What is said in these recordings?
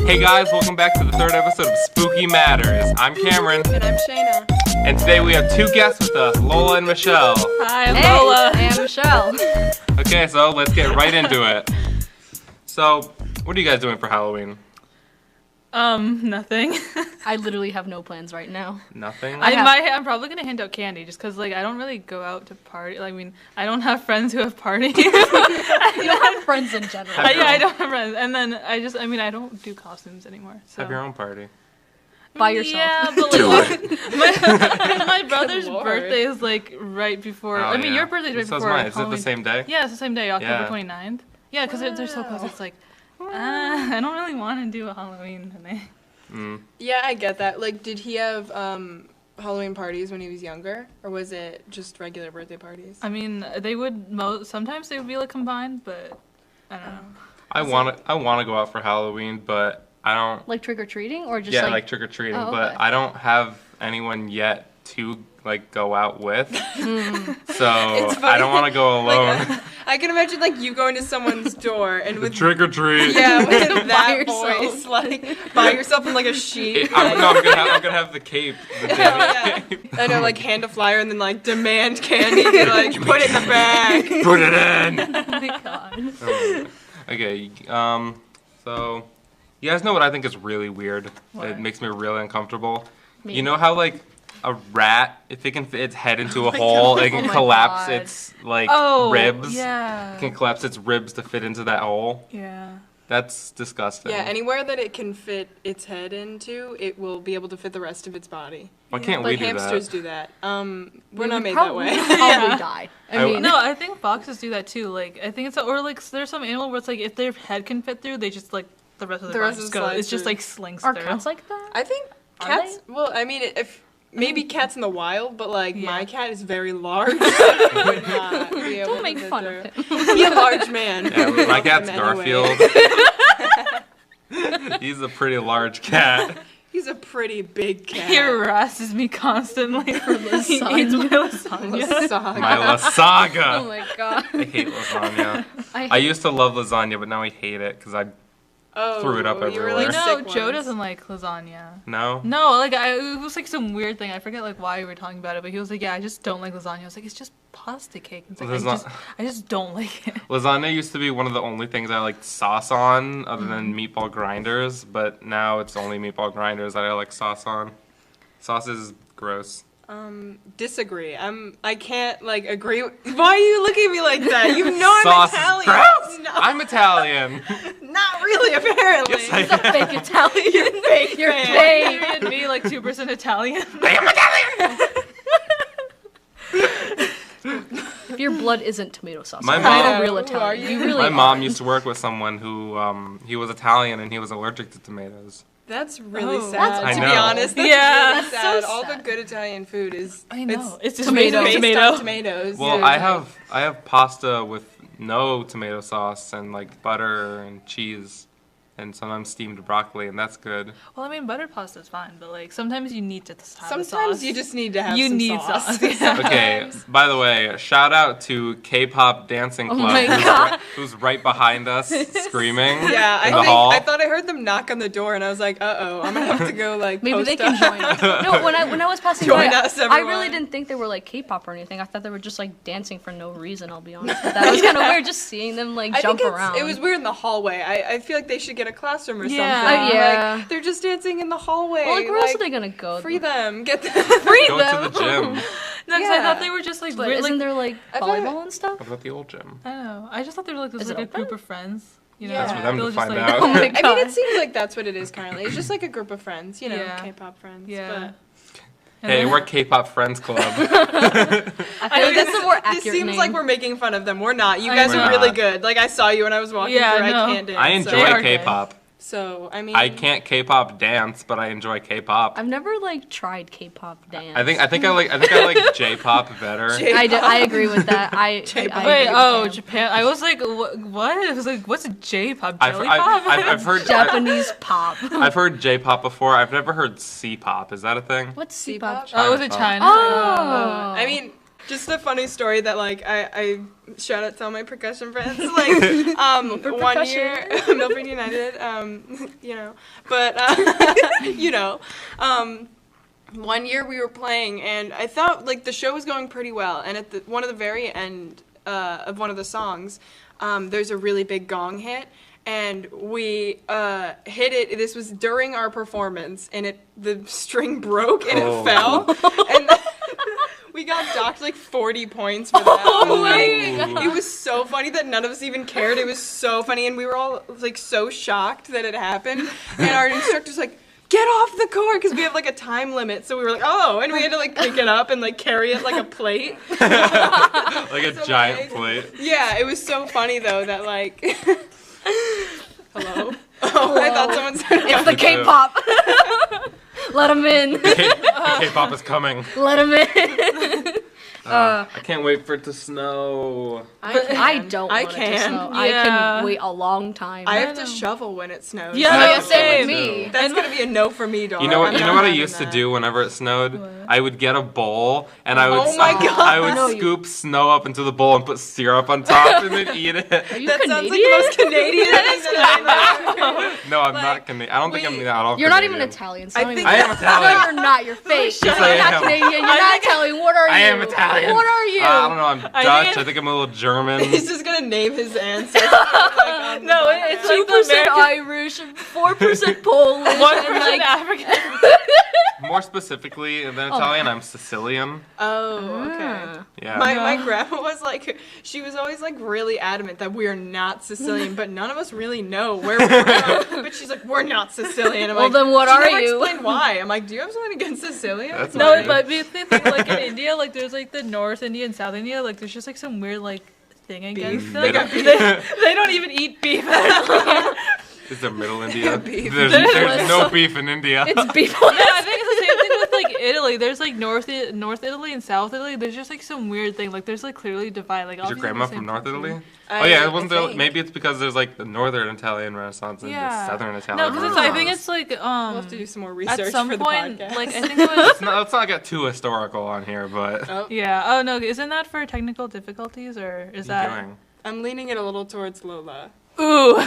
Hey guys, welcome back to the third episode of Spooky Matters. I'm Cameron. And I'm Shayna. And today we have two guests with us, Lola and Michelle. Hi, I'm Lola. Hey, I'm Michelle. Okay, so let's get right into it. So, what are you guys doing for Halloween? Nothing. I literally have no plans right now. Nothing? I'm probably gonna hand out candy just because, like, I don't really go out to party. Like, I mean, I don't have friends who have parties. You don't have friends in general. I don't have friends. And then I don't do costumes anymore. So. Have your own party. By yourself. Yeah, but like, my brother's birthday is like right before. Oh, your birthday's right before. Mine. Is it Halloween. the same day? Yeah, it's the same day, October 29th. Yeah, because they're so close. It's like, I don't really want to do a Halloween today. Yeah, I get that. Like, did he have Halloween parties when he was younger, or was it just regular birthday parties? I mean, they would sometimes they would be like combined, but I don't know. I want to go out for Halloween, but I don't. Like trick or treating, or just like trick or treating, Oh, okay. but I don't have anyone yet to like go out with. So I don't want to go alone. Like, I can imagine like you going to someone's door and with Trick or treat. yeah, with By that yourself. voice, like by yourself in like a sheet. I'm gonna have the cape. The Yeah. I know, like hand a flyer and then like demand candy. And, like put it in the bag. Put it in. Oh my god. Okay. So you guys know what I think is really weird? What? It makes me really uncomfortable. Me. You know how like a rat, if it can fit its head into a hole, it can Oh my collapse God. its like Oh, ribs. yeah. It can collapse its ribs to fit into that hole. Yeah. That's disgusting. Yeah, anywhere that it can fit its head into, it will be able to fit the rest of its body. Why can't Like we do hamsters that? do that. We're We not would made probably, that way. Probably Yeah. die. I I mean, No, I think foxes do that too. Like, I think it's or like there's some animal where it's like if their head can fit through, they just like the rest of The their rest body just of it goes. slides It's just through. like slings are through. cats like that? I think Are cats. Well, I mean, if maybe cats in the wild, but like my Yeah. cat is very large. Would not be able Don't to make fit fun through. of him. He's a large man. Yeah, my Love cat's him anyway. Garfield. He's a pretty large cat. He's a pretty big cat. He harasses me constantly for lasagna. He eats my lasagna. Saga. My lasagna. Oh my god. I hate lasagna. I I used to love lasagna, but now I hate it because I Oh, threw it up you were, everywhere. like, You know, sick Joe once. doesn't like lasagna. no. No, like it was like some weird thing. I forget like why we were talking about it, but he was like, "Yeah, I just don't like lasagna." I was like, "It's just pasta cake." It's like, I just don't like it. Lasagna used to be one of the only things I liked sauce on, other than meatball grinders. But now it's only meatball grinders that I like sauce on. Sauce is gross. Disagree. I can't like agree. Why are you looking at me like that? You know I'm Sauce Italian. is gross. No, I'm Italian. not really. Apparently. Yes, I He's a fake Italian. You're fake. You're man. fake. Maybe and me like 2% Italian. I am Italian. If your blood isn't tomato sauce, My you're mom- not a real Who are Italian. you? You really My mom are. used to work with someone who he was Italian and he was allergic to tomatoes. That's really Oh. sad. I To know. be honest, that's Yeah. really That's sad. so All the sad. good Italian food is I know. It's just tomato. based based on on tomatoes. Well, Yeah. I have pasta with no tomato sauce and like butter and cheese, and sometimes steamed broccoli, and that's good. Well, I mean, buttered pasta is fine, but like sometimes you need to have the Sometimes sauce. you just need to have You some need sauce, yeah. Okay. By the way, shout out to K-pop Dancing Club, my who's, God. who's right behind us, screaming Yeah, in the hall. I thought I heard them knock on the door, and I was like, "Uh-oh, I'm gonna have to go like Maybe they post can up. join us. No, when I was passing Join by, us, I everyone. really didn't think they were like K-pop or anything. I thought they were just like dancing for no reason. I'll be honest with that. It was kind of weird just seeing them like I jump think around. it was weird in the hallway. I feel like they should get a classroom or Yeah. something. Yeah. Like, they're just dancing in the hallway. Well, like where else are they gonna go? Free them. Get them. Go to the gym. No, because I Yeah. thought they were just like, But weird, isn't like there like I thought- volleyball and stuff? What about the old gym? I don't know. I just thought they were like this Is like it a open? group of friends. You know, That's for them to They were just, find like- out. Oh my I mean, god. it seems like that's what it is currently. It's just like a group of friends, you know, Yeah. K-pop friends. Yeah. Hey, then- we're K-pop Friends Club. I feel like that's the more accurate This seems name. like we're making fun of them. We're not. You I guys know. are really good. Like I saw you when I was walking Yeah, through. no. I can't dance. I They enjoy are good. K-pop. So I mean, I can't K-pop dance, but I enjoy K-pop. I've never like tried K-pop dance. I think I like J-pop better. I agree with that. I J-pop. Wait, agree oh, with Japan. I was like, what? I was like, what's a J-pop? I've, Jelly I've, pop? I've heard Japanese pop. I've heard J-pop before. I've never heard C-pop. Is that a thing? What's C-pop? C-pop? Oh, was it China China? Oh. I mean, Just a funny story that like I shout out to all my percussion friends. Like one year Milford United, you know. But you know. One year we were playing and I thought like the show was going pretty well, and at one of the very end of one of the songs, there's a really big gong hit. And we hit it. This was during our performance, and the string broke and it fell. And we got docked like 40 points for that. Oh my God. It was so funny that none of us even cared. It was so funny, and we were all like so shocked that it happened. And our instructor's like, "Get off the court," because we have like a time limit. So we were like, "Oh," and we had to like pick it up and like carry it like a plate, Like a giant plate. Yeah, it was so funny though that like. Hello? Oh, I thought someone said It's the K-pop. Let him in. K-pop is coming. Let him in. I can't wait for it to snow. I don't want it to can. snow. I Yeah. can wait a long time. I have to shovel when it snows. Yeah, same with same. me. That's gonna be a no for me, dog. You know what? I'm You know not what I having used to that. do whenever it snowed? I would get a bowl and I would Oh my God. I would No, you- scoop snow up into the bowl and put syrup on top and then eat it. Are you That Canadian? sounds like the most Canadian thing that I know. No, I'm not Canadian. I don't think I'm wait. at all. You're not even Canadian. Italian. So I don't think- even- I am Italian. No, you're not. You're fake. Yes, You're I not am. Canadian. You're not Italian. What are you? I am Italian. What are you? I don't know. I'm I Dutch. think I think I'm a little German. He's just gonna name his ancestors. Like, No, it's like the 2% American- Irish, 4% Polish, 1% and like African. More specifically than Italian, I'm Sicilian. Oh, okay. Yeah. My grandma was like, she was always like really adamant that we are not Sicilian, but none of us really know where we're from. But she's like, we're not Sicilian. I'm Well, like, then what she are never you? explained why. I'm like, do you have something against Sicilians? That's No, weird. but the thing, like in India, like there's like the North India and South India, like there's just like some weird like thing against Beef. them. Like, Middle- they don't even eat beef. Is there middle India? beef. There's no beef in India. it's beef. Yeah, I think it's the same thing with like Italy. There's like North Italy and South Italy. There's just like some weird thing. Like there's like clearly divide. Like Is your grandma from North Italy? I- Oh yeah, it I wasn't there. think. Maybe it's because there's like the Northern Italian Renaissance and Yeah. the Southern Italian No, because I Renaissance. think it's like We'll have to do some more research at some for the point, podcast. like I think it was. Let's not get too historical on here, but Yeah. Oh no, isn't that for technical difficulties or is what are you that? doing? I'm leaning it a little towards Lola. Ooh.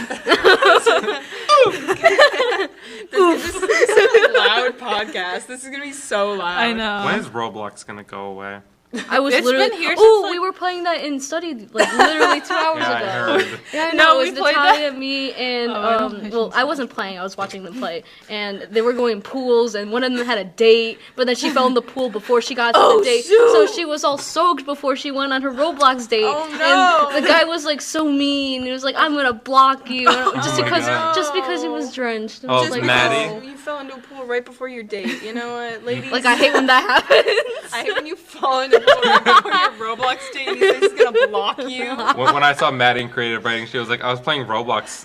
This is a loud podcast. This is gonna be so loud. I know. When is Roblox gonna go away? I was It's literally. been here Oh, since, we like- were playing that in study like literally 2 hours Yeah, I ago. heard. Yeah, I No, know. we It was played Natalia, me, and Oh, I don't- I well, shouldn't I wasn't playing. I was watching them play, and they were going pools, and one of them had a date, but then she fell in the pool before she got to Oh, the date, shoot. so she was all soaked before she went on her Roblox date. Oh, no. And the guy was like so mean. He was like, "I'm gonna block you," just my because God. just because he was drenched. I Oh, was Just like, Maddie? because you fell into a pool right before your date. You know what, ladies? Like I hate when that happens. I hate when you fall into a pool right before your Roblox date and he thinks he's gonna block you. When I saw Maddie in creative writing, she was like, I was playing Roblox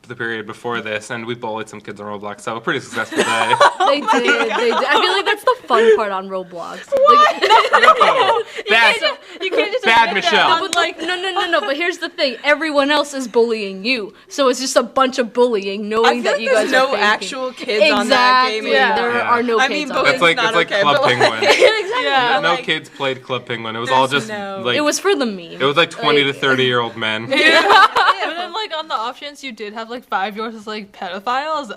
the period before this, and we bullied some kids on Roblox, so a pretty successful day. They did. They did. I feel like that's the fun part on Roblox. Like, No, bad, You can't just bad admit Michelle. that. but like, no. But here's the thing: everyone else is bullying you, so it's just a bunch of bullying, I knowing feel that like you there's guys no are faking. actual kids on that game Exactly. Yeah. anymore. There Yeah. are no I kids mean, on bullying's It's like not it's like okay, Club but like- Penguin. Exactly. Yeah, No like, kids played Club Penguin. It was all there's just no- like It was for the meme. it was like 20 to Like- 30-year-old men. But then, like on the off chance you did have like 5-year-olds as like pedophiles,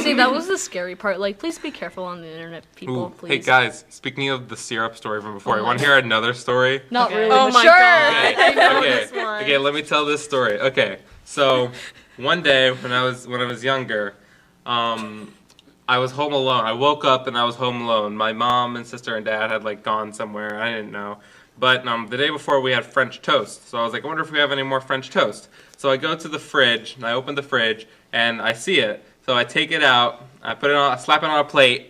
See, that was the scary part. Like, please be careful on the internet, people. Ooh, Please. hey guys, speaking of the syrup story from before, Oh you my want to hear another story? Not Okay. really. Oh but my sure. God. Okay, I know okay, this one. okay. Let me tell this story. Okay, so one day when I was younger, I was home alone. I woke up and I was home alone. My mom and sister and dad had like gone somewhere. I didn't know. But the day before we had French toast. So I was like, I wonder if we have any more French toast. So I go to the fridge and I open the fridge and I see it. So I take it out. I put it on. I slap it on a plate.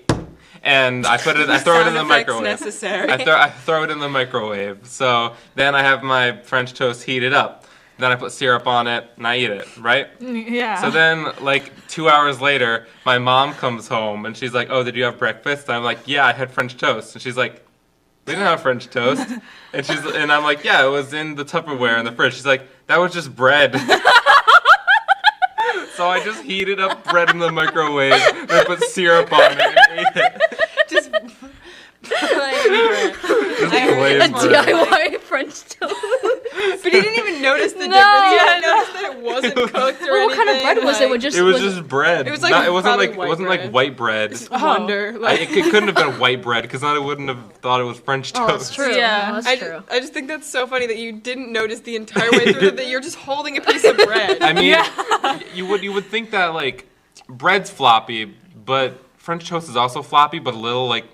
And I throw it in the Sound effects microwave. necessary. I throw it in the microwave. So then I have my French toast heated up. Then I put syrup on it and I eat it, right? yeah. So then, like 2 hours later, my mom comes home and she's like, "Oh, did you have breakfast?" And I'm like, "Yeah, I had French toast." And she's like, "We didn't have French toast." And I'm like, "Yeah, it was in the Tupperware in the fridge." She's like, "That was just bread." So I just heated up bread in the microwave and put syrup on it and ate it. Just like, glazed A bread. DIY French toast. But he didn't even notice the No. difference. He didn't notice that it wasn't cooked or Well, what kind of anything, bread was it? like- Just, It was just bread. It was like Not- it wasn't probably like white it wasn't bread. like white bread. Just wonder. Like, It couldn't have been white bread because then I wouldn't have thought it was French toast. Oh, that's true. Yeah. No, that's I, true. I just think that's so funny that you didn't notice the entire way through that you're just holding a piece of bread. I mean, you would think that like bread's floppy, but French toast is also floppy, but a little like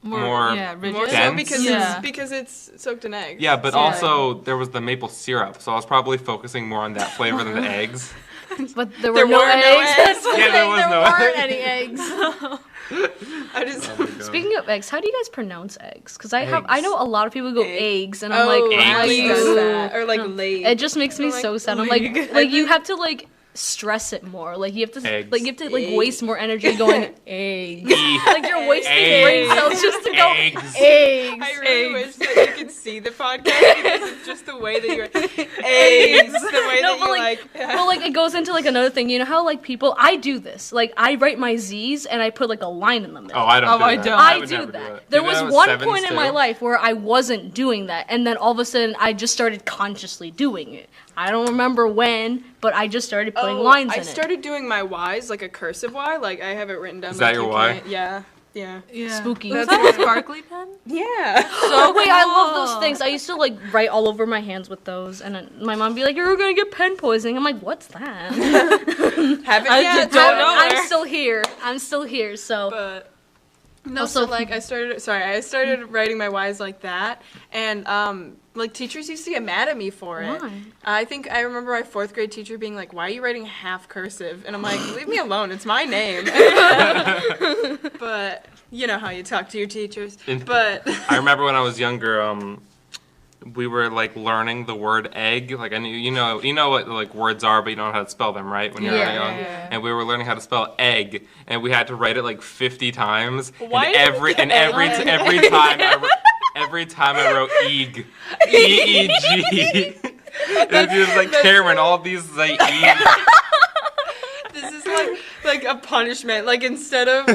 more rigid. More so dense? because it's soaked in eggs. Yeah, but Yeah. also there was the maple syrup, so I was probably focusing more on that flavor than the eggs. But there There were no were no eggs. eggs. That's the Yeah, there thing. was There no weren't eggs. any eggs. I just. Speaking of eggs, how do you guys pronounce eggs? Because I Eggs. know a lot of people go Egg. eggs, and I'm like, Ashley eggs. does that. Or like No. laid. It just makes me Like, so sad. I'm league. like you have to like stress it more. Like you have to Eggs. Egg. waste more energy going eggs. E. Like you're wasting Eggs. brain cells just to go Eggs. eggs. I really wish that you could see the podcast because it's just the way that you're eggs, the way No, that but you like, well, like it goes into like another thing. You know how like people, I do this. Like I write my Z's and I put like a line in the middle. Oh, I don't. Oh, do I that. don't. I would do never that. it. There Do was that with one sevens, point in my too? life where I wasn't doing that, and then all of a sudden I just started consciously doing it. I don't remember when, but I just started putting lines in I started doing my Y's like a cursive Y, like I have it written down. Is like that your you Y? can't- Yeah, yeah. Yeah. Spooky. Was that a sparkly pen? Yeah. Oh wait, I love cool. those things. I used to like write all over my hands with those, and then my mom would be like, "You're gonna get pen poisoning." I'm like, "What's that?" Haven't I yet. just don't know. I'm still here. I'm still here. So But no, Also- so like I started writing my Y's like that, and like teachers used to get mad at me for it. Why? I think I remember my 4th grade teacher being like, "Why are you writing half cursive?" And I'm like, "Leave me alone. It's my name." But you know how you talk to your teachers. But I remember when I was younger, we were like learning the word egg. Like I knew, you know what like words are, but you don't know how to spell them, right? When you're Yeah. young, and we were learning how to spell egg, and we had to write it like 50 times. Why and did every we and get every egg? every time every time I wrote eeg, E-E-G. It was like Cameron, all of these like eeg. this is like a punishment. Like instead of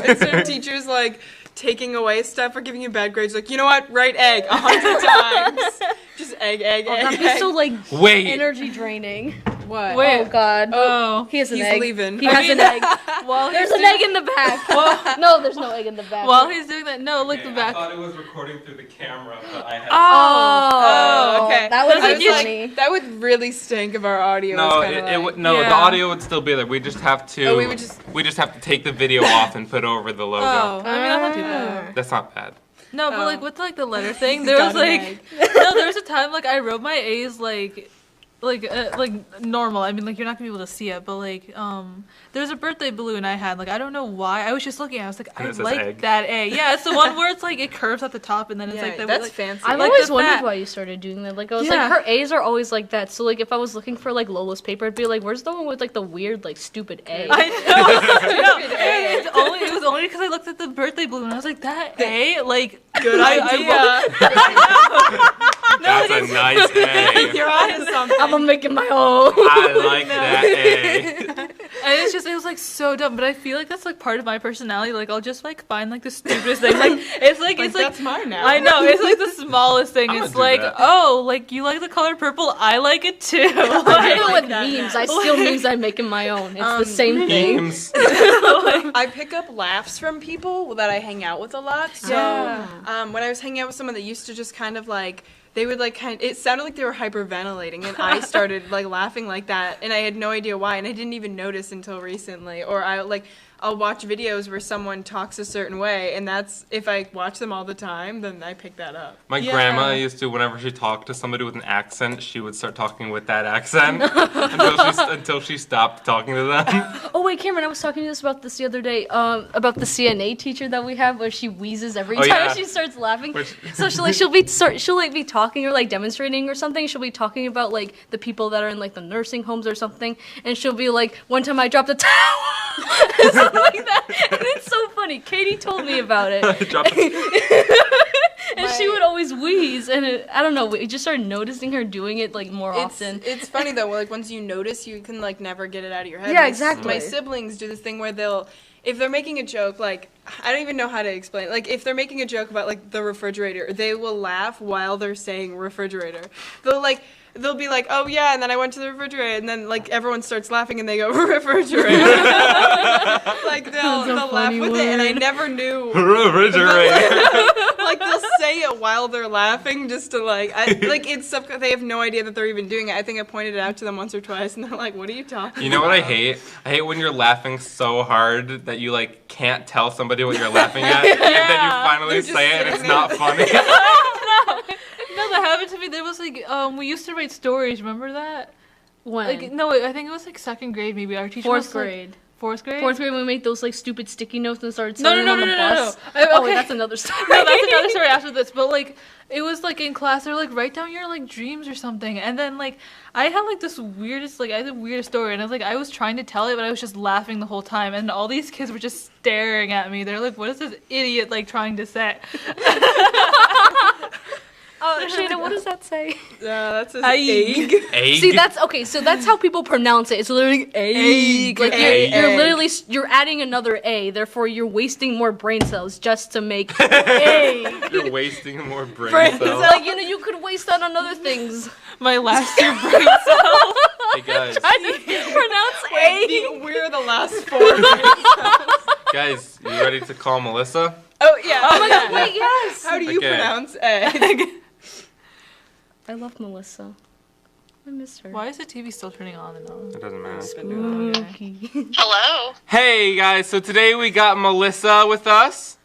teachers like taking away stuff or giving you bad grades, like, you know what? Write egg 100 times. Just egg, egg, egg. that'd be so like Wait. energy draining. What? Wait. Oh God. Oh. He has an He's egg. leaving. He I has mean- an egg. While There's he's an egg in the back. No, there's no egg in the back. While he's doing that, no, look the I back. thought it was recording through the camera, but I had. Oh, okay. That would I be was like, funny. that would really stink if our audio No, was kind of like... would no. Yeah. The audio would still be there. We just have to. Oh, we just have to take the video off and put over the logo. Oh, I mean, that's not too bad. That's not bad. No, but Oh. like with like the letter thing, He's there was got an like egg. no, there was a time like I wrote my A's like normal. I mean, like you're not gonna be able to see it, but like there's a birthday balloon I had. Like I don't know why. I was just looking. I was like, And I it says like egg. that A. Yeah, it's the one where it's like it curves at the top and then it's Yeah, like that's like, fancy. I've like always the wondered fat. why you started doing that. Like I was Yeah. like, her A's are always like that. So like if I was looking for like Lola's paper, I'd be like, where's the one with like the weird like stupid A? I know. No, it was only because I looked at the birthday balloon. I was like, that A, like Good idea. That's a nice A. You're onto something. I'm gonna make it my own. I like that A. And it's just, it was like so dumb, but I feel like that's like part of my personality. Like I'll just like find like the stupidest thing. Like it's like That's mine now. I know it's like the smallest thing. I'm gonna It's do like that. oh, like you like the color purple, I like it too. I Like, do it with that memes. now. I steal memes. I make it my own. It's the same thing. Memes. I pick up laughs from people that I hang out with a lot. So Yeah. when I was hanging out with someone that used to just kind of like, they would like it sounded like they were hyperventilating, and I started like laughing like that, and I had no idea why, and I didn't even notice until recently. Or I'll watch videos where someone talks a certain way, and that's, if I watch them all the time, then I pick that up. My Yeah. grandma used to, whenever she talked to somebody with an accent, she would start talking with that accent until she stopped talking to them. Oh wait, Cameron, I was talking to us about this the other day. About the CNA teacher that we have, where she wheezes every Oh, time yeah. she starts laughing. Which- So she'll be talking or like demonstrating or something. She'll be talking about like the people that are in like the nursing homes or something, and she'll be like, "One time I dropped a towel," and something like that. And it's so funny. Katie told me about it, Drop it. and she would always wheeze. And I don't know, we just started noticing her doing it like more often. It's funny though, like once you notice, you can like never get it out of your head. Yeah, My- exactly. My siblings do this thing where they'll, if they're making a joke, like, I don't even know how to explain. Like, if they're making a joke about, like, the refrigerator, they will laugh while they're saying refrigerator. They'll be like, oh, yeah, and then I went to the refrigerator, and then, like, everyone starts laughing, and they go, refrigerator. Like, they'll laugh with it, and I never knew. Refrigerator. Like, they'll say it while they're laughing, just to, they have no idea that they're even doing it. I think I pointed it out to them once or twice, and they're like, what are you talking about? You know what I hate? I hate when you're laughing so hard that you, like, can't tell somebody what you're laughing at, and then you finally say it, and it's not funny. No, that happened to me. There was like, we used to write stories. Remember that? When? Like, no, I think it was like 2nd grade. Maybe our teacher. Fourth was grade. Like, 4th grade. 4th grade, we made those like stupid sticky notes and started No, selling them on the bus. Oh, wait, that's another story. No, that's another story after this. But like, it was like in class, they're like, write down your like dreams or something. And then like, I had like this weirdest, like, I had a weird story, and I was like, I was trying to tell it, but I was just laughing the whole time, and all these kids were just staring at me. They're like, what is this idiot like trying to say? Shayna, what does that say? That says Egg. egg. Egg? See, that's okay. So that's how people pronounce it. It's literally egg. Like Egg. you're literally you're adding another a. Therefore, you're wasting more brain cells just to make egg. You're wasting more brain Brain cells. like you could waste that on other things. My last year brain cells. Hey guys, Pronounce egg. We're the last 4. guys, you ready to call Melissa? Oh, yeah. Oh my god! Wait, yes. How do you Okay. pronounce egg? I love Melissa. I miss her. Why is the TV still turning on and on? It doesn't matter. Spooky. Hello. Hey guys, so today we got Melissa with us.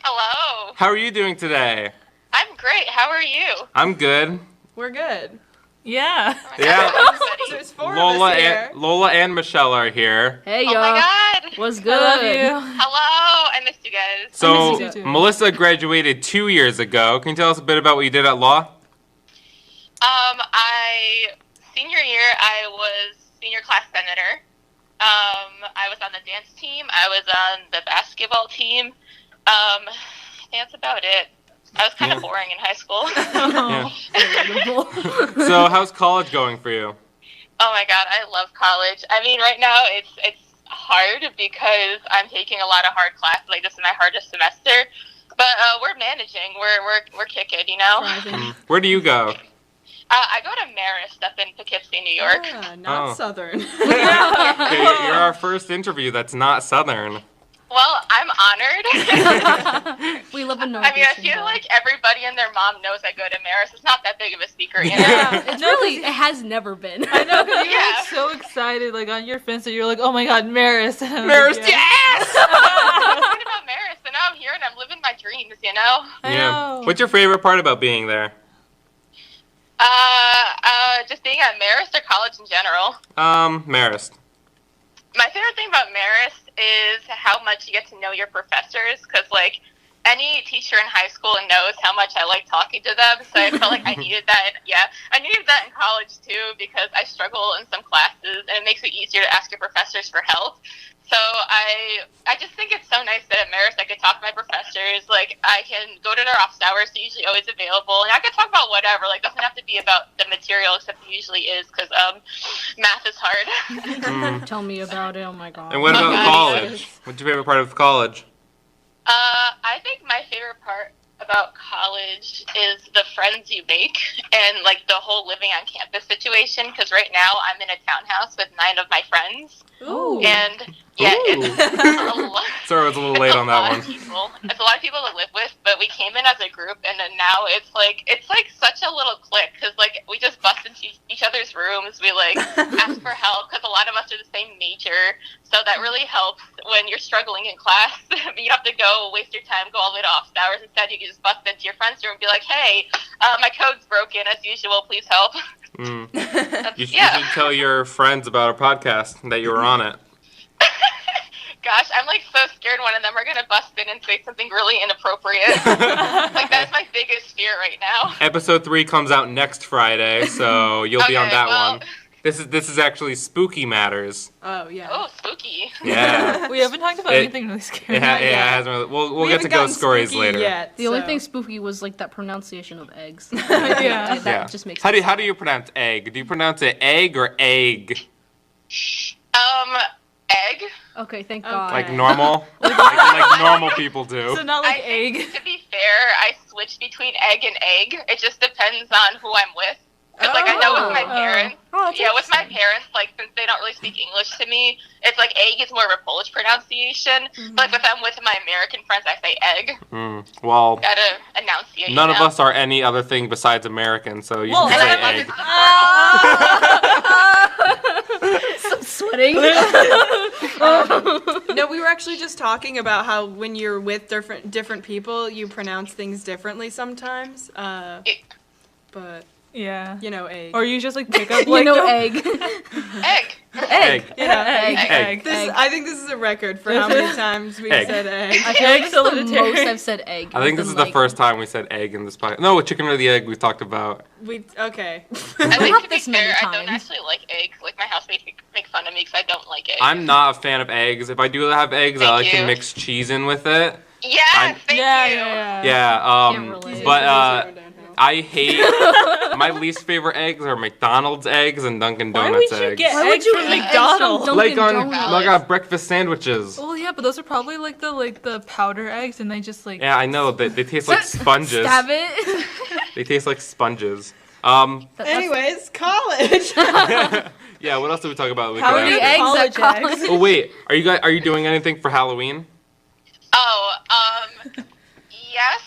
Hello. How are you doing today? I'm great. How are you? I'm good. We're good. Yeah. Oh my Yeah. God, everybody. There's 4 Lola of us here. and Lola and Michelle are here. Hey Oh y'all. my God. What's good? I love you. Hello. I missed you guys. So miss you too. Melissa graduated 2 years ago. Can you tell us a bit about what you did at law? Senior year, I was senior class senator. I was on the dance team. I was on the basketball team. I think that's about it. I was kind of boring in high school. Yeah. So how's college going for you? Oh my God, I love college. I mean, right now it's hard because I'm taking a lot of hard classes. Like, this is my hardest semester. But we're managing. We're kicking, you know. Where do you go? I go to Marist up in Poughkeepsie, New York. Not Oh. Southern. Okay, you're our first interview that's not Southern. Well, I'm honored. We love a I mean, I feel like everybody and their mom knows I go to Marist. It's not that big of a secret, you know? Yeah. It's really, it has never been. I know, because you were Yeah. like, so excited, like on your fence, that you're like, oh my God, Marist. And I was Marist, like, yeah. yes! I was thinking about Marist, and now I'm here and I'm living my dreams, you know? I know. What's your favorite part about being there? Just being at Marist or college in general. Marist. My favorite thing about Marist is how much you get to know your professors, because, like, any teacher in high school knows how much I like talking to them, so I felt like I needed that. I needed that in college, too, because I struggle in some classes, and it makes it easier to ask your professors for help. So I just think it's so nice that at Marist I could talk to my professors. Like, I can go to their office hours, they're usually always available, and I can talk about whatever. Like, it doesn't have to be about the material, except it usually is, because math is hard. Tell me about it. Oh my god. And what about God, college? What's your favorite part of college? I think my favorite part about college is the friends you make and, like, the whole living on campus situation, because right now I'm in a townhouse with 9 of my friends. Ooh. And, yeah, Ooh. it's a lot. Sorry, I was a little late on that one. It's a lot of people to live with, but we came in as a group, and then now it's like such a little clique, because, like, we just bust into each other's rooms. We, like, ask for help, because a lot of us are the same major, so that really helps when you're struggling in class. You don't have to go waste your time, go all the way to office hours. Instead, you can just bust into your friend's room and be like, hey, my code's broken, as usual, please help. You should tell your friends about our podcast, that you were on it. Gosh, I'm, like, so scared one of them are going to bust in and say something really inappropriate. Like, that's my biggest fear right now. Episode 3 comes out next Friday, so you'll be on Okay, that well- one. This is actually Spooky Matters. Oh, yeah. Oh, spooky. Yeah. We haven't talked about It- anything really scary. It hasn't really. We'll We get to haven't ghost gotten stories spooky later. Yet, The only so. thing spooky was like that pronunciation of eggs. Yeah. That just makes How sense. do you pronounce egg? Do you pronounce it egg or egg? Egg. Okay, thank Okay. God. Like normal, like normal people do. So not like I think, egg. to be fair, I switch between egg and egg. It just depends on who I'm with. Because, like, I know with my Oh. parents, Oh, that's yeah, with my interesting. parents, like, since they don't really speak English to me, it's like egg is more of a Polish pronunciation. But if I'm with my American friends, I say egg. Well, Gotta enunciate. none you of know? us are any other thing besides American, so you Well, can And say I'm on egg. Some sweating. No, we were actually just talking about how when you're with different people, you pronounce things differently sometimes. But Yeah. you know, egg. Or you just like pick up You like know, the- egg. Egg. Egg. Yeah. egg. I think this is a record for how many times we've Egg. said egg. I feel like it's the solitary. most I've said egg. I think this is the first time we said egg in this podcast. No, chicken or the egg we talked about. Okay. I think Not to be this many fair, I don't times. actually like eggs. Like, my housemates make fun of me because I don't like eggs. I'm not a fan of eggs. If I do have eggs, I Thank like to you. mix cheese in with it. Yes, thank Yeah, you. yeah. Yeah, Can't relate. but I hate my least favorite eggs are McDonald's eggs and Dunkin' Why Donuts would you eggs. get Why would eggs you from eat eggs McDonald's? from like Dunkin' on Donuts? like on breakfast sandwiches. Well, yeah, but those are probably like the powder eggs, and they just like. Yeah, I know. They taste like sponges. Stab it. They taste like sponges. Anyways, college. Yeah. What else did we talk about? We How could many ask? eggs college at college? eggs? Oh wait, are you doing anything for Halloween? Oh, yes.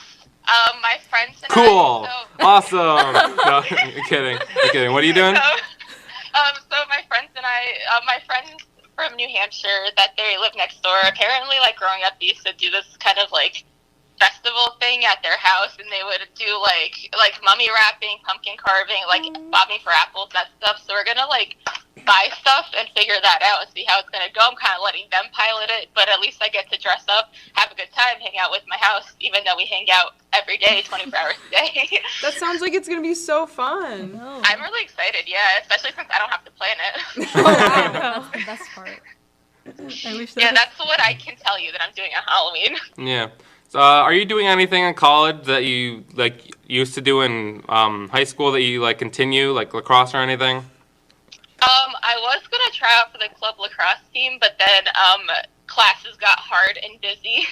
My friends and Cool. I. Awesome. No, I'm kidding. I'm kidding. What are you doing? So my friends and I, my friends from New Hampshire that they live next door, apparently, like, growing up, they used to do this kind of, like, festival thing at their house, and they would do, like mummy wrapping, pumpkin carving, like, bobbing for apples, that stuff. So we're gonna, like, buy stuff and figure that out and see how it's gonna go. I'm kind of letting them pilot it, but at least I get to dress up, have a good time, hang out with my house, even though we hang out every day, 24 hours a day. That sounds like it's gonna be so fun. Oh. I'm really excited, yeah, especially since I don't have to plan it. Oh, wow. That's the best part. I wish Yeah, that. that's what I can tell you that I'm doing on Halloween. Yeah. So, are you doing anything in college that you like used to do in high school that you like continue, like lacrosse or anything? I was gonna try out for the club lacrosse team, but then classes got hard and busy,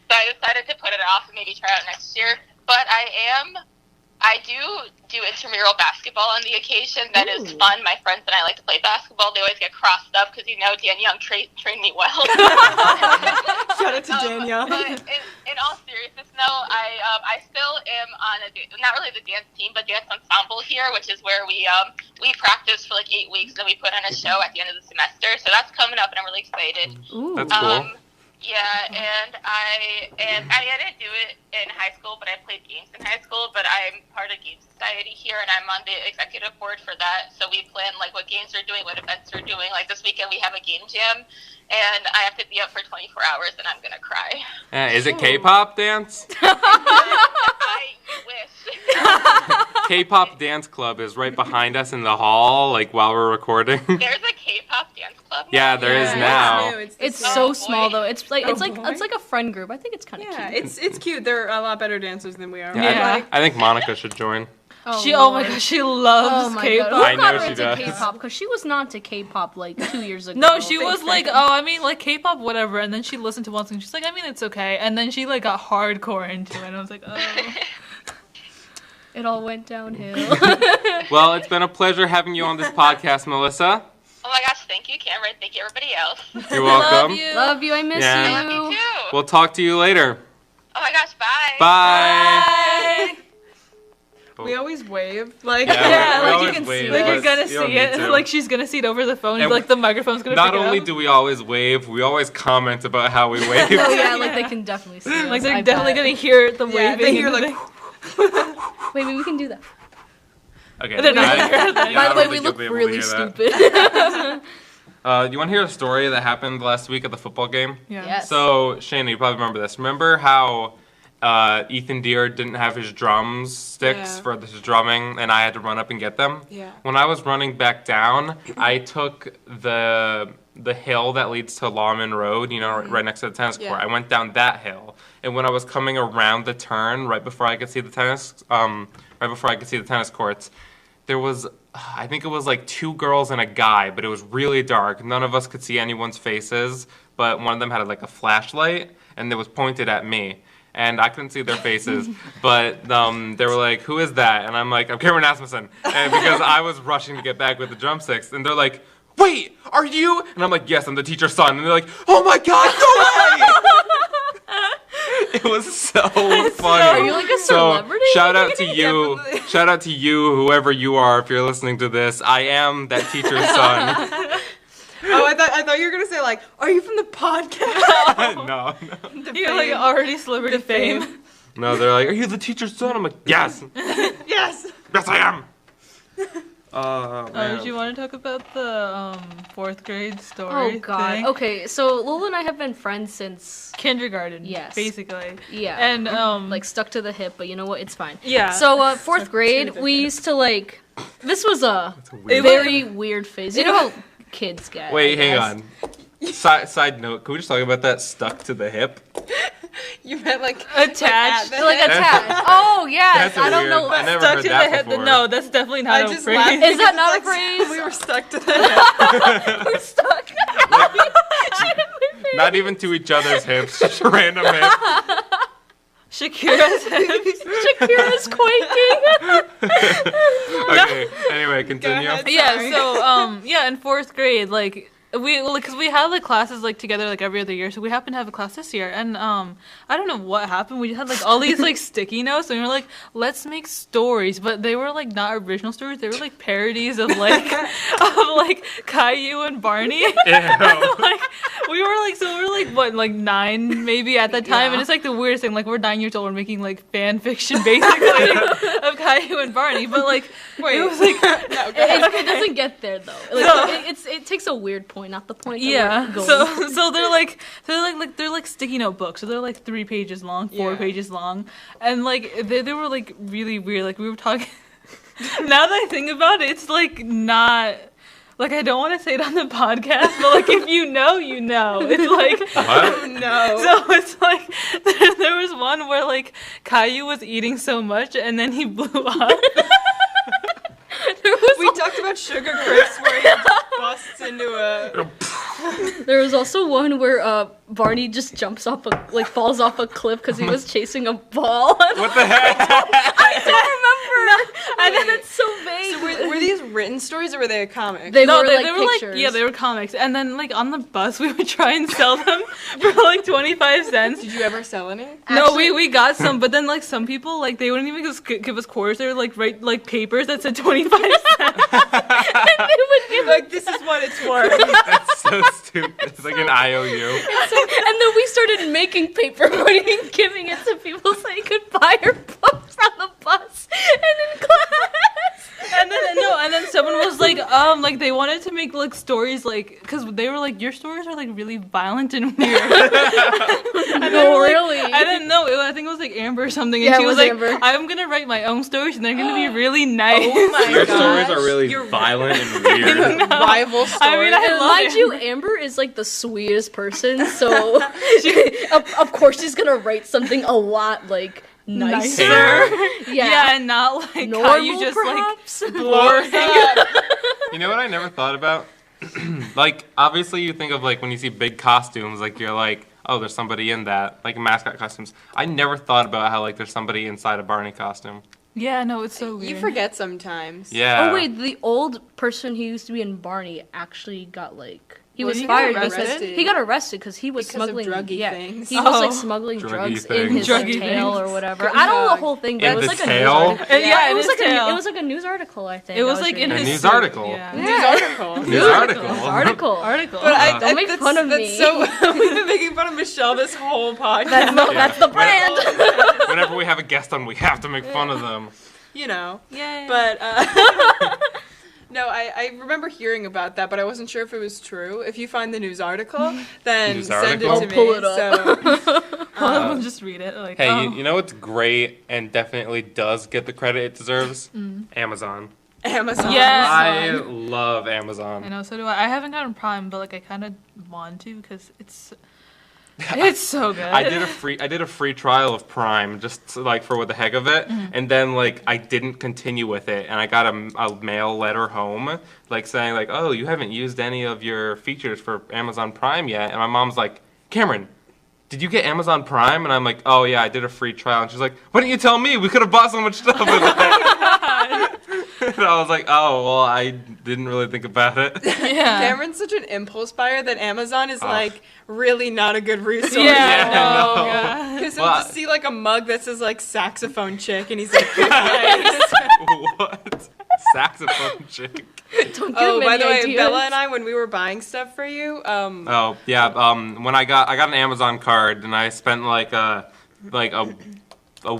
so I decided to put it off and maybe try out next year. But I do intramural basketball on the occasion. That is fun. My friends and I like to play basketball. They always get crossed up because, you know, Dan Young trained me well. Shout out to Danielle. But in all seriousness, no, I still am on not really the dance team, but dance ensemble here, which is where we practice for like 8 weeks, and we put on a show at the end of the semester. So that's coming up, and I'm really excited. Ooh. That's cool. Yeah, and I didn't do it in high school, but I played games in high school. But I'm part of Game Society here, and I'm on the executive board for that. So we plan like what games we're doing, what events we're doing. Like this weekend, we have a game jam, and I have to be up for 24 hours, and I'm gonna cry. Is it K-pop dance? I wish. K-pop dance club is right behind us in the hall, like while we're recording. There's a K-pop dance club. Yeah, there is now. It's the so boy. small though. It's like Oh, it's like boy. it's like a friend group. I think it's kind of Yeah, cute. it's cute. They're a lot better dancers than we are. Yeah. I think Monica should join. Oh, She, oh my Lord. gosh, she Oh loves my K-pop. god, who I got know her she into does. K-pop? Because she was not into K-pop like 2 years ago. No, she was like, oh, I mean, like K-pop, whatever. And then she listened to one song. She's like, I mean, it's okay. And then she like got hardcore into it. And I was like, oh. It all went downhill. Well, it's been a pleasure having you on this podcast, Melissa. Oh my gosh, thank you, Cameron. Thank you, everybody else. You're welcome. Love you. Love you. I miss Yeah. you. Love you too. We'll talk to you later. Oh my gosh, bye. Bye. We always wave. Like, Yeah, Yeah, we like always you can wave, see, like but you're gonna you don't see need it, to. like she's gonna see it over the phone, And like the microphone's gonna Not pick only it up. do we always wave, we always comment about how we wave. Oh yeah, like they can definitely see us. like they're I definitely bet. gonna hear the yeah, waving. they hear and like. Wait, maybe we can do that. Okay. They're not I- gonna hear that. yeah, I By the don't way, think we you'll look be able to really hear that. stupid. You want to hear a story that happened last week at the football game? Yeah. Yes. So, Shayna, you probably remember this. Remember how Ethan Deere didn't have his drumsticks Yeah. for his drumming, and I had to run up and get them? Yeah. When I was running back down, I took the hill that leads to Lawman Road, you know, right next to the tennis court. Yeah. I went down that hill, and when I was coming around the turn, right before I could see the tennis courts, there was, I think it was like 2 girls and a guy, but it was really dark. None of us could see anyone's faces. but one of them had like a flashlight, and it was pointed at me. And I couldn't see their faces, but they were like, "Who is that?" And I'm like, "I'm Cameron Asmussen," and because I was rushing to get back with the drumsticks, and they're like, "Wait, are you?" And I'm like, "Yes, I'm the teacher's son." And they're like, "Oh my God, no way!" It was so funny. Are you like a celebrity? So shout out to you, Definitely. shout out to you, whoever you are, if you're listening to this. I am that teacher's son. Oh, I thought you were gonna say like, are you from the podcast? No. The You're like fame. already celebrity The fame. fame. No, they're like, "Are you the teacher's son?" I'm like, "Yes, Yes. yes, I am." Man. Do you want to talk about the 4th grade Oh story God. thing? Okay, so Lola and I have been friends since Kindergarten. Yes. Basically. yeah, And like stuck to the hip, but you know what? It's fine. yeah. So 4th grade, we used to like. This was a It's a weird- very weird phase. You know how kids get. Wait, I hang guess. on. Side note, can we just talk about that stuck to the hip? You meant like Attached. Like, at the Like hip. attached. Oh yes, That's I don't weird. know. I never stuck heard to that the head. before. No, that's definitely not I a just phrase. laughed. Is that because not a it's like, phrase? We were stuck to the hip. We're stuck. Not even to each other's hips, just random hips. Shakira's hips. Shakira's quaking. Okay, anyway, continue. ahead. Yeah, Sorry. so yeah, in 4th grade, like because we had like classes like together like every other year, so we happened to have a class this year, and I don't know what happened. We had like all these like sticky notes, and we were like, let's make stories, but they were like not original stories. They were like parodies of like Caillou and Barney. Ew. Like we were like what, like 9 maybe at that time, Yeah. and it's like the weirdest thing. Like we're 9 years old, we're making like fan fiction basically of Caillou and Barney, but like Wait. it was like No, go ahead. It doesn't get there though. Like, No. it takes a weird point, not the point. That yeah. we're going. So they're like sticky note books. So they're like 3 pages long, 4 Yeah. pages long, and like they were like really weird. Like we were talking. Now that I think about it, it's like not. Like, I don't want to say it on the podcast, but, like, if you know, you know. It's like... What? No. So, it's like, there was one where, like, Caillou was eating so much, and then he blew up. We talked about Sugar Crisps where he busts into a. There was also one where Barney just jumps off falls off a cliff because he was chasing a ball. What the heck? I don't remember. I think it's so vague. So were these written stories or were they a comic? They were They like were pictures. like, yeah, they were comics. And then, like, on the bus, we would try and sell them for, like, 25 cents. Did you ever sell any? No, Actually- we got some, but then, like, some people, like, they wouldn't even give us quarters. They would, like, write, like, papers that said 25 cents. And they would give Like, this is what it's worth. That's so stupid. It's like an IOU. and then we started making paper money and giving it to people so they could buy our books on the bus and in class. And then someone was like, they wanted to make, like, stories, like, because they were like, your stories are, like, really violent and weird. No, really. I didn't know. I think it was, like, Amber or something. And Yeah, she it was was like, Amber. I'm going to write my own stories, and they're going to be really nice. Oh my Your gosh. stories are really You're violent and weird. rival stories. I mean, I And love mind it. you, Amber is like the sweetest person, so of course she's gonna write something a lot like nicer. Nicer. Yeah, and not, like, Normal, how you just, perhaps? like, boring. You know what I never thought about? Like, obviously you think of, like, when you see big costumes, like, you're like, oh, there's somebody in that. Like, mascot costumes. I never thought about how, like, there's somebody inside a Barney costume. Yeah, no, it's so weird. You forget sometimes. Yeah. Oh wait, the old person who used to be in Barney actually got like he Was was he fired got because arrested? he got arrested because he was Because of smuggling druggy yeah, things. he was like Oh. smuggling Druggy drugs in things. his like, Druggy tail things. or whatever. Good I don't know the dog. whole thing, but In it was the like tail? a news article. Yeah, it in was his like tail. it was like a news article, I think. It I was like in reading. A his news suit. article? Yeah. News article. News article. article. Article. But Don't make that's- fun of that's me. So we've been making fun of Michelle this whole podcast. That's the brand. Whenever we have a guest on, we have to make fun of them. You know. Yay. But no, I remember hearing about that, but I wasn't sure if it was true. If you find the news article, then News send article? it to I'll me. pull it up. So, I'll just read it. Like, Hey, oh. you know what's great and definitely does get the credit it deserves? Amazon. Amazon. Yes. I love Amazon. I know, so do I. I haven't gotten Prime, but, like, I kind of want to because it's... It's so good. I did a free trial of Prime just like for the heck of it, and then like I didn't continue with it, and I got a mail letter home like saying like, oh, you haven't used any of your features for Amazon Prime yet, and my mom's like, Cameron, did you get Amazon Prime? And I'm like, oh yeah, I did a free trial, and she's like, why didn't you tell me? We could have bought so much stuff with it. And I was like, oh well, I didn't really think about it. Yeah. Cameron's such an impulse buyer that Amazon is like really not a good resource. Yeah. no. Oh, God. Because he'll Well, just see like a mug that says like saxophone chick, and he's like, nice. What? Saxophone chick. Don't give Oh, him by any the way, ideas. Bella and I, when we were buying stuff for you, Oh yeah. When I got an Amazon card, and I spent like a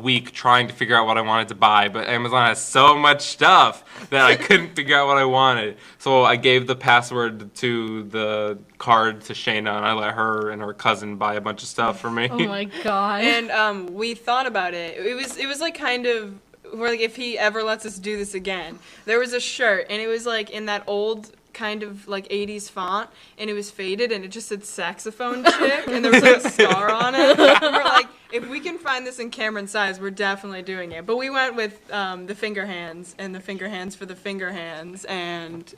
week trying to figure out what I wanted to buy, but Amazon has so much stuff that I couldn't figure out what I wanted. So I gave the password to the card to Shayna, and I let her and her cousin buy a bunch of stuff for me. Oh my god. and we thought about it. It was like kind of where like if he ever lets us do this again. There was a shirt, and it was like in that old kind of like 80s font, and it was faded, and it just said saxophone chick, and there was like a star on it. And we're like, if we can find this in Cameron's size, we're definitely doing it. But we went with the finger hands, and the finger hands for the finger hands, and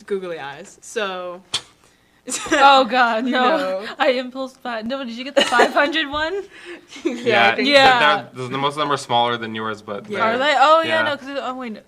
googly eyes. So Oh God, no! know. I impulse buy. No, did you get the 500 one? Yeah, I think Yeah. the most of them are smaller than yours, but Yeah. Are they? Oh yeah, Yeah. no. Because oh wait,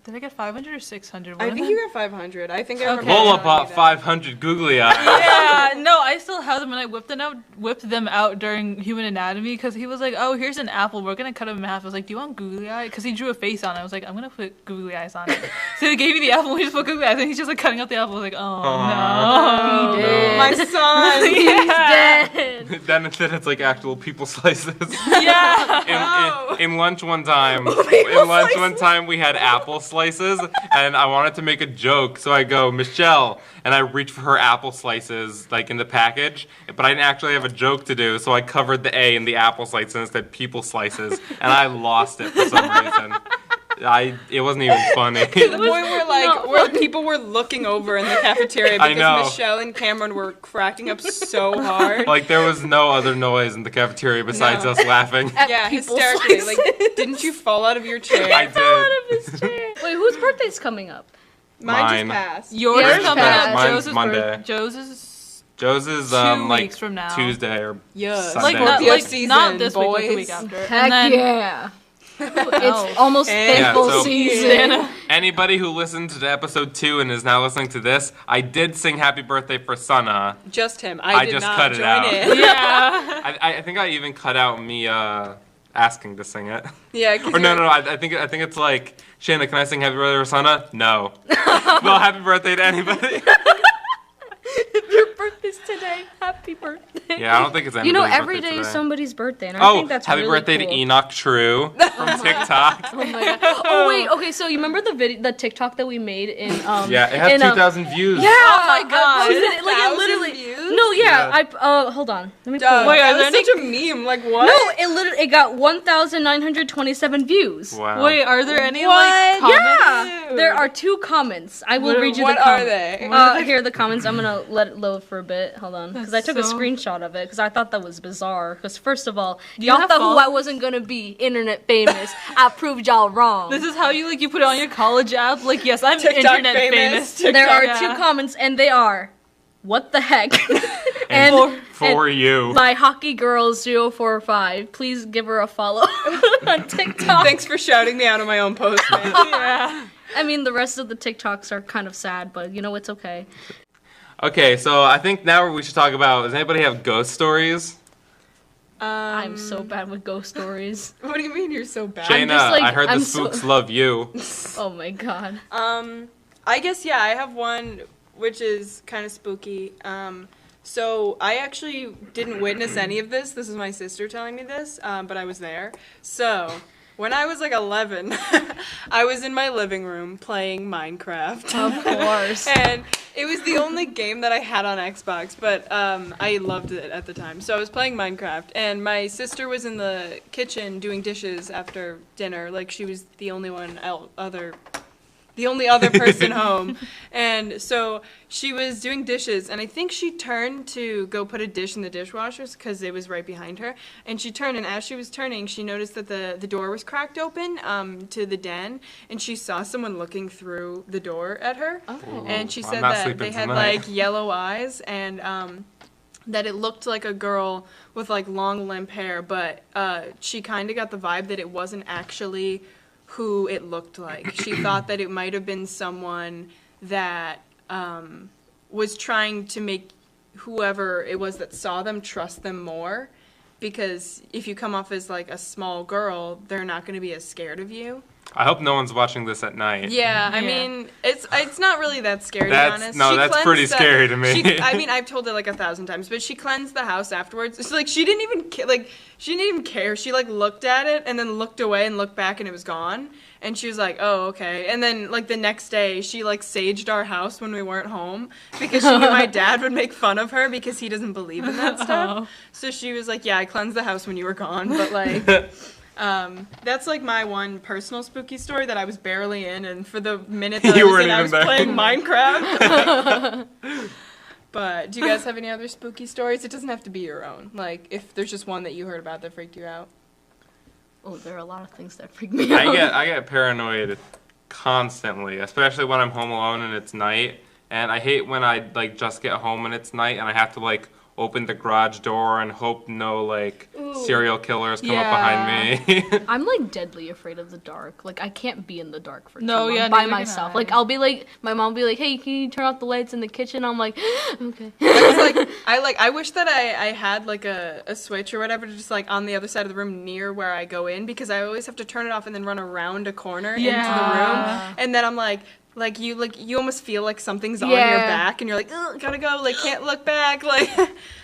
did I get 500 or 600? I think you got 500. I think I remember. Okay. Lola telling bought you that. 500 googly eyes. Yeah, no, I still have them, and I whipped them out during Human Anatomy because he was like, "Oh, here's an apple. We're gonna cut him in half." I was like, "Do you want googly eye?" Because he drew a face on it. I was like, "I'm gonna put googly eyes on it." So he gave me the apple. And we just put googly eyes, and he's just like cutting out the apple. I was like, "Oh Aw. no." He did. My son. Yeah. Dead. Then it's like actual people slices. Yeah. In lunch one time, we had apple slices, and I wanted to make a joke, so I go, Michelle, and I reach for her apple slices, like in the package, but I didn't actually have a joke to do, so I covered the A in the apple slices and it said people slices, and I lost it for some reason. It wasn't even funny. To the point where where people were looking over in the cafeteria I because know. Michelle and Cameron were cracking up so hard. Like there was no other noise in the cafeteria besides No. us laughing. Yeah, people hysterically. slices. Like, didn't you fall out of your chair? I did. Wait, whose birthday's coming up? Mine Mine. just passed. Yours Yours is coming passed. up. Mine's Joe's is Monday. Joe's is Joe's is 2 like weeks from now. Tuesday or Yes. Sunday. like not Scorpio like season, not this week, like the boys. week after. Heck and then yeah. else? It's almost And- thankful Yeah, so- season. Anybody who listened to episode 2 and is now listening to this, I did sing Happy Birthday for Sana. Just him. I did just not cut it join out. in. Yeah. I think I even cut out me asking to sing it. Yeah. 'cause Or no, you're- no, I think it's like, Shayna, can I sing Happy Birthday for Sana? No. Well, happy birthday to anybody. Your birthday's today. Happy birthday. Yeah, I don't think it's anybody's You know, birthday every day is today. somebody's birthday, and I think that's happy really birthday cool. to Enoch True from TikTok. Oh my god. Oh wait, okay, so you remember the TikTok that we made in Yeah, it has in, 2,000 views. Yeah. Oh my God. Posted it, like it 1,000 literally. views? No, yeah. Yeah. I hold on. Let me pull Duh, it Wait, up. are that there was such a meme. Like what? No, it got 1,927 views. Wow. Wait, are there any What? like comments? Yeah, Dude. there are 2 comments. I will read you What the are comments. they? Here are the comments. I'm gonna let it load for a bit. Hold on, because I That's took a so- screenshot of it because I thought that was bizarre. Because first of all, Do you y'all have thought who phones? I wasn't gonna be internet famous. I proved y'all wrong. This is how you put it on your college app. Like, yes, I'm TikTok internet famous. famous. There are Yeah. 2 comments, and they are, "What the heck?" For you. My hockey girls 045. Please give her a follow on TikTok. Thanks for shouting me out on my own post, man. Yeah. I mean, the rest of the TikToks are kind of sad, but you know it's okay. Okay, so I think now we should talk about, does anybody have ghost stories? I'm so bad with ghost stories. What do you mean you're so bad? Shayna, just like- I heard I'm the so- spooks love you. Oh my god. I guess yeah, I have one which is kind of spooky. So I actually didn't witness any of this. This is my sister telling me this, but I was there. So when I was like 11, I was in my living room playing Minecraft. Of course. And it was the only game that I had on Xbox, but I loved it at the time. So I was playing Minecraft, and my sister was in the kitchen doing dishes after dinner. Like, she was the only one the only other person home. And so she was doing dishes, and I think she turned to go put a dish in the dishwasher because it was right behind her. And she turned, and as she was turning, she noticed that the door was cracked open to the den, and she saw someone looking through the door at her. Oh. And she I'm said not that sleeping they had tonight. like yellow eyes, and that it looked like a girl with like long limp hair, but she kind of got the vibe that it wasn't actually who it looked like. She thought that it might have been someone that was trying to make whoever it was that saw them trust them more, because if you come off as like a small girl, they're not going to be as scared of you. I hope no one's watching this at night. Yeah, I Yeah. mean, it's not really that scary, to be That's- honest. no, She that's cleansed pretty scary to me. I mean, I've told it like 1,000 times, but she cleansed the house afterwards. It's like she didn't even she didn't even care. She like looked at it and then looked away and looked back and it was gone. And she was like, "Oh, okay." And then like the next day, she like saged our house when we weren't home because she knew my dad would make fun of her because he doesn't believe in that stuff. So she was like, "Yeah, I cleansed the house when you were gone," but like. That's like my one personal spooky story that I was barely in, and for the minute that You I was weren't in, I even was there. playing Minecraft. But do you guys have any other spooky stories? It doesn't have to be your own. Like, if there's just one that you heard about that freaked you out. Oh, there are a lot of things that freak me out. I get paranoid constantly, especially when I'm home alone and it's night. And I hate when I like just get home and it's night and I have to like open the garage door and hope no like serial killers come up behind me. I'm like deadly afraid of the dark. Like I can't be in the dark for No, too long yeah, by neither can myself. I. Like I'll be like, my mom will be like, "Hey, can you turn off the lights in the kitchen?" I'm like, "Okay." I wish that I had like a switch or whatever to just like on the other side of the room near where I go in, because I always have to turn it off and then run around a corner into the room, and then I'm like you almost feel like something's on your back and you're like, "Ugh, gotta go, like can't look back," like.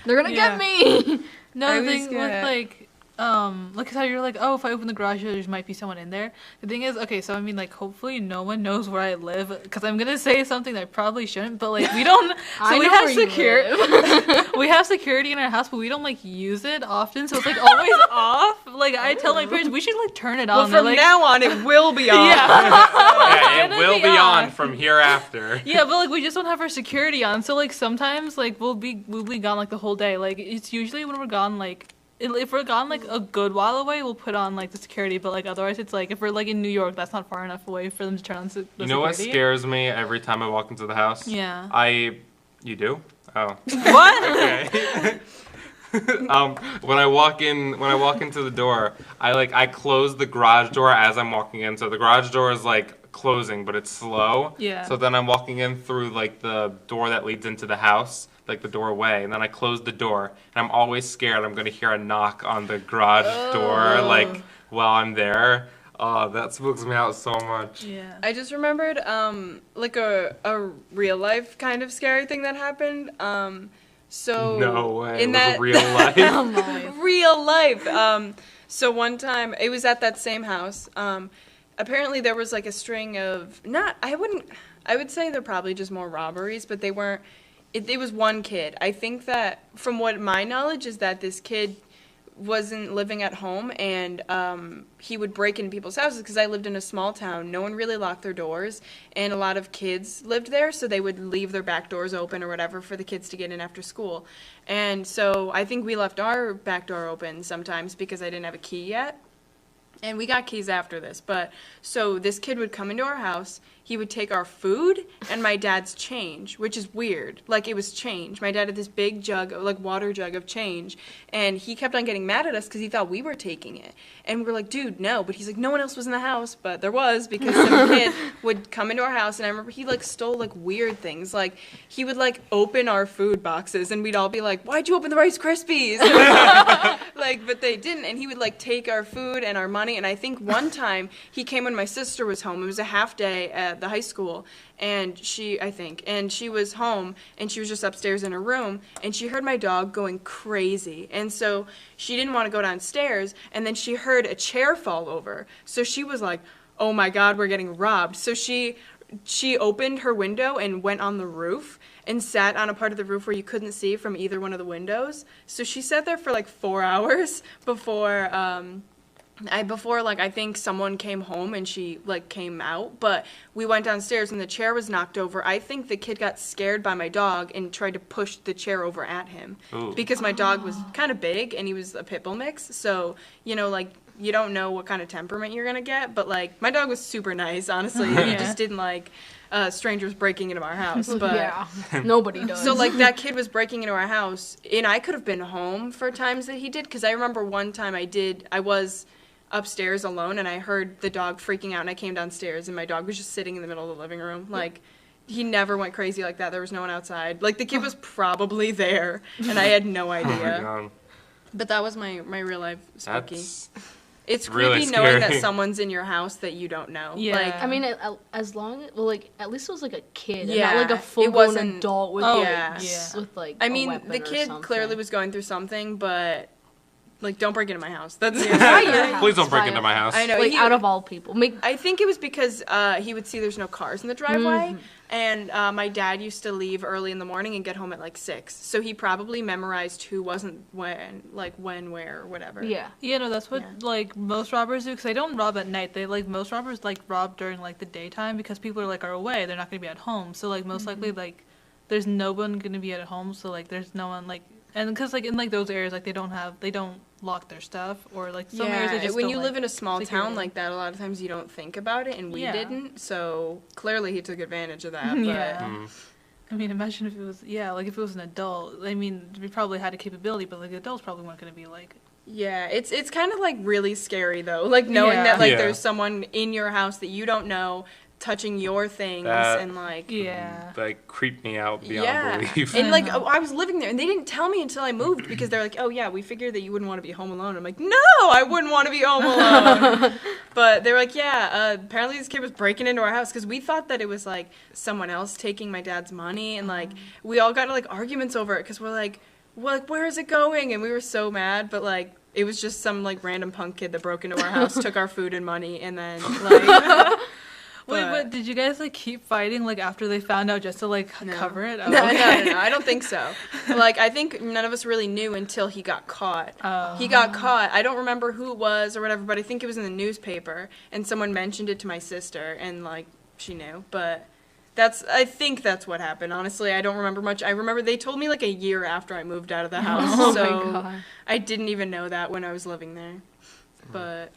They're gonna get me. No, I the was thing with like how you're like, oh, if I open the garage door, there might be someone in there. The thing is, okay, so I mean, like, hopefully no one knows where I live, because I'm gonna say something that I probably shouldn't, but like we don't. So I we know have where you security. We have security in our house, but we don't like use it often, so it's like always off. Like I tell my parents, we should like turn it on. Well, They're from like, now on, it will be on. Yeah, it Gonna will be be on on. from hereafter. Yeah, but like we just don't have our security on, so like sometimes like we'll be gone like the whole day. Like it's usually when we're gone like. If we're gone like a good while away, we'll put on like the security. But like otherwise, it's like if we're like in New York, that's not far enough away for them to turn on the security. You know what scares me every time I walk into the house? Yeah. You do? Oh. What? Okay. When I walk into the door, I close the garage door as I'm walking in. So the garage door is like closing, but it's slow. Yeah. So then I'm walking in through like the door that leads into the house, like the doorway, and then I close the door, and I'm always scared I'm gonna hear a knock on the garage door like while I'm there. Oh, that spooks me out so much. Yeah. I just remembered like a real life kind of scary thing that happened. So No way. in it that was real life. real life. So one time it was at that same house. Apparently there was like a string of I would say they're probably just more robberies, but they weren't. It was one kid. I think that from what my knowledge is that this kid wasn't living at home, and he would break into people's houses because I lived in a small town. No one really locked their doors, and a lot of kids lived there, so they would leave their back doors open or whatever for the kids to get in after school. And so I think we left our back door open sometimes because I didn't have a key yet. And we got keys after this, but so this kid would come into our house, he would take our food and my dad's change, which is weird. Like, it was change. My dad had this big jug, like water jug of change, and he kept on getting mad at us because he thought we were taking it. And we were like, "Dude, no." But he's like, "No one else was in the house," but there was, because some kid would come into our house, and I remember he like stole like weird things. Like, he would like open our food boxes, and we'd all be like, "Why'd you open the Rice Krispies?" Like, but they didn't, and he would like take our food and our money. And I think one time he came when my sister was home. It was a half day at the high school, and she was home, and she was just upstairs in her room, and she heard my dog going crazy, and so she didn't want to go downstairs, and then she heard a chair fall over, so she was like, "Oh my God, we're getting robbed." So she opened her window and went on the roof and sat on a part of the roof where you couldn't see from either one of the windows. So she sat there for like 4 hours before before, like, I think someone came home and she, like, came out, but we went downstairs and the chair was knocked over. I think the kid got scared by my dog and tried to push the chair over at him. Ooh. Because my dog was kind of big and he was a pit bull mix, so, you know, like, you don't know what kind of temperament you're gonna get, but, like, my dog was super nice, honestly. He just didn't like strangers breaking into our house, but... Yeah, nobody does. So, like, that kid was breaking into our house, and I could have been home for times that he did, because I remember one time I was upstairs alone, and I heard the dog freaking out, and I came downstairs, and my dog was just sitting in the middle of the living room. Like, he never went crazy like that. There was no one outside. Like, the kid was probably there, and I had no Oh my idea. God. But that was my real life spooky. That's It's really creepy knowing that scary. someo's in your house that you don't know. Yeah. Like, I mean, as long as, well, like, at least it was like a kid, Yeah, and not like a it full-grown wasn't- adult with, Oh, like, yeah. with like. I a mean, weapon the or kid something. clearly was going through something, but, like, don't break into my house. That's Try your house. Please don't break Try into it. my house. I know. Like, he- out of all people, I think it was because he would see there's no cars in the driveway, and my dad used to leave early in the morning and get home at like 6. So he probably memorized who wasn't when, like when, where, or whatever. Yeah. Yeah, no, that's what Yeah. like most robbers do. Because they don't rob at night. They like most robbers like rob during like the daytime because people are away. They're not gonna be at home. So like most likely like there's no one gonna be at home. So like there's no one like and because like in like those areas like they don't lock their stuff or like some areas they just when don't, you like, live in a small secure town it. like that, a lot of times you don't think about it, and we Yeah. didn't. So clearly he took advantage of that. But Yeah. Mm. I mean, imagine if it was like if it was an adult. I mean, we probably had a capability, but like adults probably weren't gonna be like. yeah, it's kind of like really scary though, like knowing Yeah. that like Yeah. there's someone in your house that you don't know touching your things That- and like. Yeah. Like, creeped me out beyond Yeah, belief. and like know. I was living there, and they didn't tell me until I moved because they're like, "Oh yeah, we figured that you wouldn't want to be home alone." I'm like, "No, I wouldn't want to be home alone." But they're like, "Yeah, apparently this kid was breaking into our house," because we thought that it was like someone else taking my dad's money, and like we all got into, like arguments over it because we're like, "Well, like, where is it going?" And we were so mad, but like it was just some like random punk kid that broke into our house, took our food and money, and then like. Wait, but did you guys like keep fighting like after they found out just to like cover it? Oh, No, okay. no, I don't think so. Like, I think none of us really knew until he got caught. Oh. He got caught. I don't remember who it was or whatever, but I think it was in the newspaper, and someone mentioned it to my sister, and, like, she knew. But I think that's what happened. Honestly, I don't remember much. I remember they told me, like, a year after I moved out of the house, Oh so my god. I didn't even know that when I was living there. But...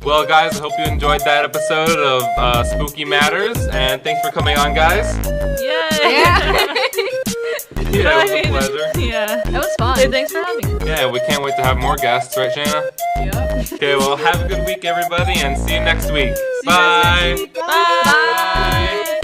Well, guys, I hope you enjoyed that episode of Spooky Matters, and thanks for coming on, guys. Yay! Yeah. Yeah, it was a pleasure. Yeah. That was fun. Hey, thanks for having me. Yeah, we can't wait to have more guests, right, Shanna? yeah. Okay, well, have a good week, everybody, and see you next week. See you guys Bye. next week. Bye. Bye.